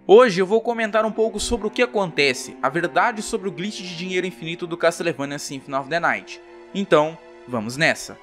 Hoje eu vou comentar um pouco sobre o que acontece, a verdade sobre o glitch de dinheiro infinito do Castlevania Symphony of the Night. Então, vamos nessa!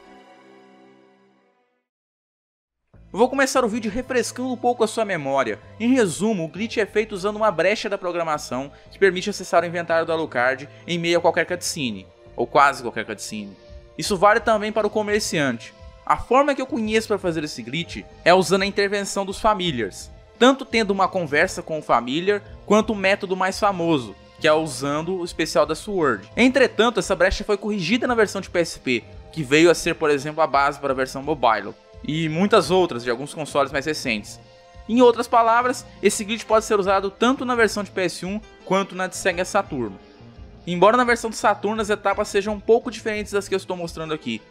Eu vou começar o vídeo refrescando um pouco a sua memória. Em resumo, o glitch é feito usando uma brecha da programação que permite acessar o inventário do Alucard em meio a qualquer cutscene, ou quase qualquer cutscene. Isso vale também para o comerciante. A forma que eu conheço para fazer esse glitch é usando a intervenção dos Familiars, tanto tendo uma conversa com o Familiar, quanto o método mais famoso, que é usando o especial da Sword. Entretanto, essa brecha foi corrigida na versão de PSP, que veio a ser, por exemplo, a base para a versão mobile, e muitas outras de alguns consoles mais recentes. Em outras palavras, esse glitch pode ser usado tanto na versão de PS1 quanto na de Sega Saturno. Embora na versão de Saturno as etapas sejam um pouco diferentes das que eu estou mostrando aqui.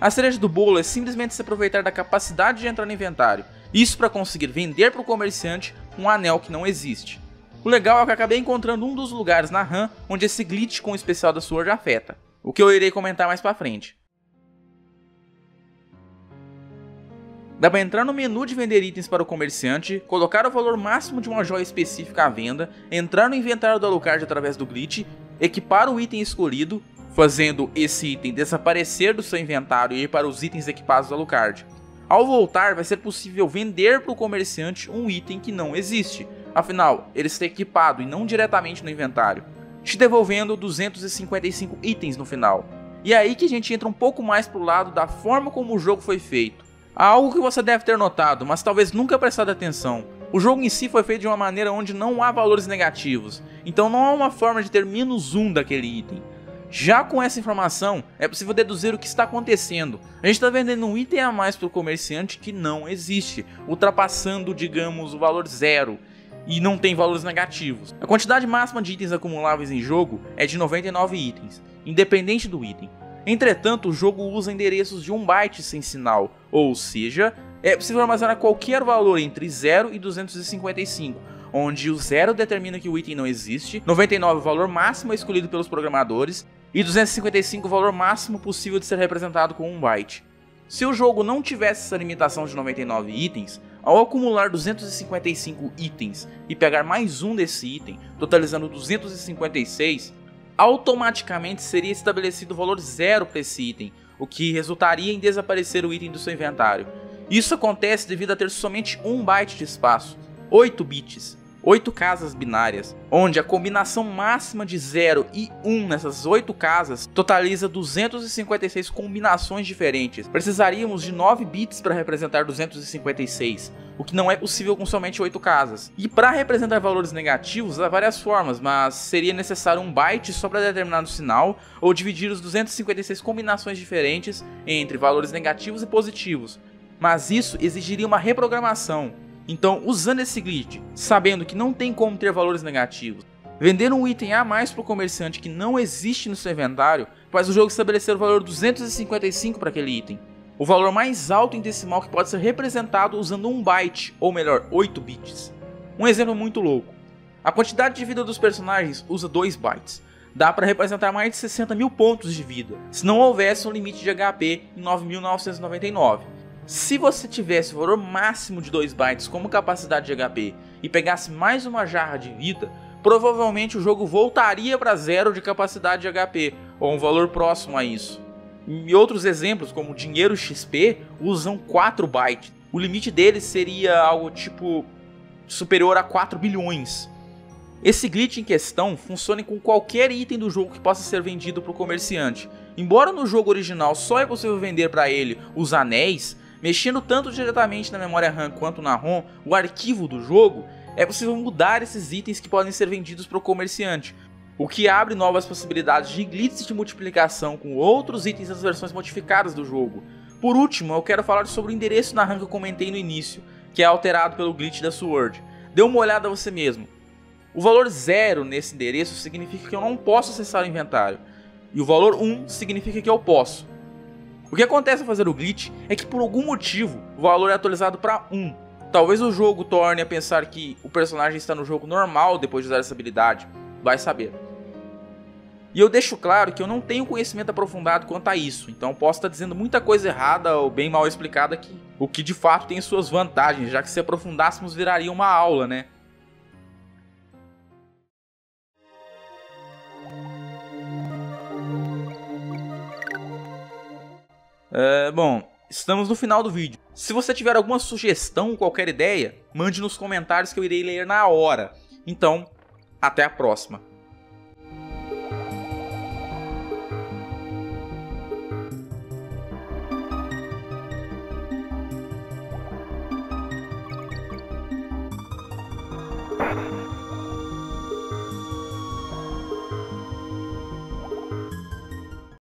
A cereja do bolo é simplesmente se aproveitar da capacidade de entrar no inventário, isso para conseguir vender para o comerciante um anel que não existe. O legal é que eu acabei encontrando um dos lugares na RAM onde esse glitch com o especial da Sword afeta, o que eu irei comentar mais para frente. Dá para entrar no menu de vender itens para o comerciante, colocar o valor máximo de uma joia específica à venda, entrar no inventário do Alucard através do glitch, equipar o item escolhido, fazendo esse item desaparecer do seu inventário e ir para os itens equipados do Alucard. Ao voltar, vai ser possível vender para o comerciante um item que não existe, afinal, ele está equipado e não diretamente no inventário, te devolvendo 255 itens no final. E é aí que a gente entra um pouco mais para o lado da forma como o jogo foi feito. Há algo que você deve ter notado, mas talvez nunca prestado atenção. O jogo em si foi feito de uma maneira onde não há valores negativos, então não há uma forma de ter -1 daquele item. Já com essa informação, é possível deduzir o que está acontecendo. A gente está vendendo um item a mais para o comerciante que não existe, ultrapassando, digamos, o valor 0, e não tem valores negativos. A quantidade máxima de itens acumuláveis em jogo é de 99 itens, independente do item. Entretanto, o jogo usa endereços de 1 byte sem sinal, ou seja, é possível armazenar qualquer valor entre 0 e 255, onde o 0 determina que o item não existe, 99 o valor máximo escolhido pelos programadores, e 255 o valor máximo possível de ser representado com 1 byte. Se o jogo não tivesse essa limitação de 99 itens, ao acumular 255 itens e pegar mais um desse item, totalizando 256, automaticamente seria estabelecido o valor 0 para esse item, o que resultaria em desaparecer o item do seu inventário. Isso acontece devido a ter somente 1 byte de espaço, 8 bits, 8 casas binárias, onde a combinação máxima de 0 e 1 nessas 8 casas totaliza 256 combinações diferentes. Precisaríamos de 9 bits para representar 256, o que não é possível com somente 8 casas. E para representar valores negativos há várias formas, mas seria necessário 1 byte só para determinado sinal, ou dividir os 256 combinações diferentes entre valores negativos e positivos. Mas isso exigiria uma reprogramação. Então, usando esse glitch, sabendo que não tem como ter valores negativos, vender um item a mais para o comerciante que não existe no seu inventário, faz o jogo estabelecer o valor 255 para aquele item. O valor mais alto em decimal que pode ser representado usando 1 byte, ou melhor, 8 bits. Um exemplo muito louco. A quantidade de vida dos personagens usa 2 bytes. Dá para representar mais de 60 mil pontos de vida, se não houvesse um limite de HP em 9.999. Se você tivesse o valor máximo de 2 bytes como capacidade de HP e pegasse mais uma jarra de vida, provavelmente o jogo voltaria para 0 de capacidade de HP, ou um valor próximo a isso. E outros exemplos, como dinheiro XP, usam 4 bytes. O limite deles seria algo tipo superior a 4 bilhões. Esse glitch em questão funciona com qualquer item do jogo que possa ser vendido para o comerciante. Embora no jogo original só é possível vender para ele os anéis, mexendo tanto diretamente na memória RAM quanto na ROM, o arquivo do jogo, é possível mudar esses itens que podem ser vendidos para o comerciante, o que abre novas possibilidades de glitches de multiplicação com outros itens das versões modificadas do jogo. Por último, eu quero falar sobre o endereço na RAM que eu comentei no início, que é alterado pelo glitch da Sword. Dê uma olhada você mesmo. O valor 0 nesse endereço significa que eu não posso acessar o inventário, e o valor 1 significa que eu posso. O que acontece ao fazer o glitch é que por algum motivo o valor é atualizado para 1. Talvez o jogo torne a pensar que o personagem está no jogo normal depois de usar essa habilidade, vai saber. E eu deixo claro que eu não tenho conhecimento aprofundado quanto a isso, então posso estar dizendo muita coisa errada ou bem mal explicada aqui. O que de fato tem suas vantagens, já que se aprofundássemos viraria uma aula, né? Bom, estamos no final do vídeo. Se você tiver alguma sugestão, qualquer ideia, mande nos comentários que eu irei ler na hora. Então, até a próxima.